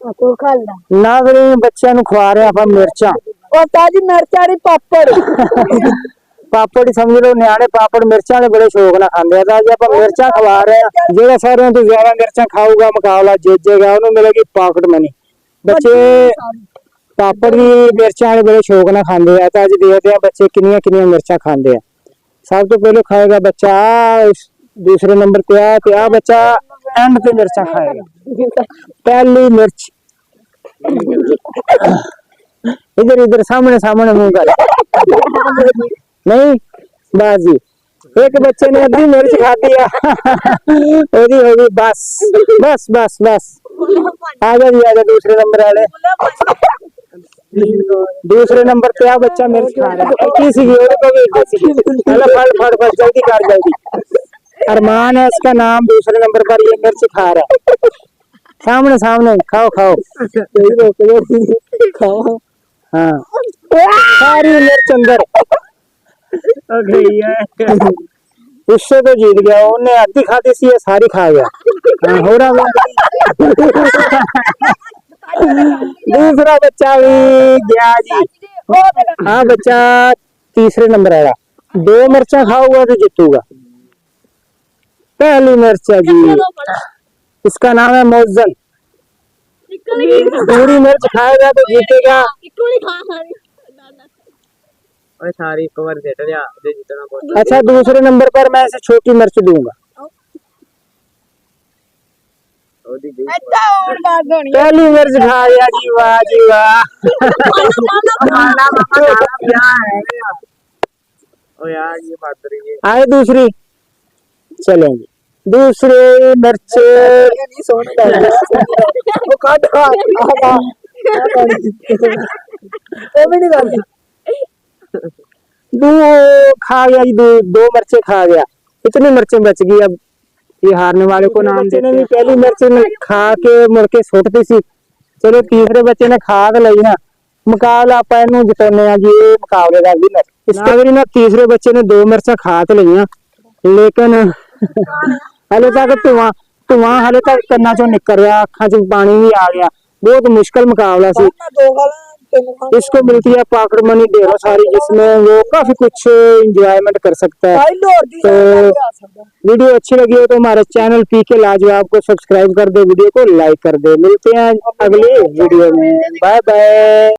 नाज़रीन बच्चों ਨੂੰ ਖਵਾ ਰਹੇ ਆਪਾਂ ਮਿਰਚਾਂ ਉਹ ਤਾਜੀ ਮਿਰਚਾਂ ਦੀ ਪਾਪੜ पापड़ समझ लो न्याणे पापड़ मिर्चा ने बड़े शौक ना खाते हैं। अज आप मिर्चा खवा रहे हैं जो सारे तो ज्यादा मिर्चा खाऊगा मुकाबला जीतेगा उन्होंने मिलेगी पॉकेट मनी। बच्चे पापड़ भी मिर्चा ने बड़े शौक ना खाते हैं। तो अज देखते हैं बच्चे किनिया किनिया मिर्चा खाते हैं। सब तो पहले खाएगा बच्चा दूसरे नंबर पे आ बच्चा एंड पे मिर्चा खाएगा। पहली मिर्च इधर इधर सामने सामने मुंह कर नहीं बाजी एक बच्चे ने अभी मिर्च खा दिया होगी बस बस बस बस आजा जी आजा दूसरे नंबर वाले दूसरे नंबर पे आ बच्चा मिर्च खा रहा है किसी फट जल्दी कर जल्दी अरमान है इसका नाम दूसरे नंबर पर ये मिर्च खा रहा है सामने सामने खाओ खाओ खाओ हाँ सारी मिर्च अंदर उससे तो जीत गया उन्हें आधी खाती सी सारी खा गया हो रहा दूसरा बच्चा भी गया जी। हाँ बच्चा तीसरे नंबर आएगा 2 मिर्चा खाऊगा तो जीतूगा। पहली मिर्च है जी इसका नाम है मोजन पूरी मिर्च खाएगा तो जीतेगा। सारी कवर अच्छा दूसरे नंबर पर मैं इसे छोटी मिर्च दूंगा। पहली मिर्च खा गया जी वाह जी वाह। आए दूसरी चलेंगे दूसरे मिर्च दो खा गया जी दो मिर्चें खा गया इतनी मिर्चें बच गई। अब ये हारने वाले को नाम देने भी पहली मिर्च खा के मुड़ के सुटती सी। चलो तीसरे बच्चे ने खा के ली ना मुकाबला आप जिताने जी मुकाबले का विनर इसका भी ना तीसरे बच्चे ने 2 मिर्चा खा तो लिया लेकिन हाले तक धुआं हाले तक कन्ना चो निकल रहा अखा च पानी भी आ गया बहुत मुश्किल मुकाबला सी। इसको मिलती है पॉकेट मनी ढेरों सारी जिसमें वो काफी कुछ एंजॉयमेंट कर सकता है। तो वीडियो अच्छी लगी हो तो हमारे चैनल पीके लाजवाब को सब्सक्राइब कर दे वीडियो को लाइक कर दे। मिलते हैं अगली वीडियो में बाय बाय।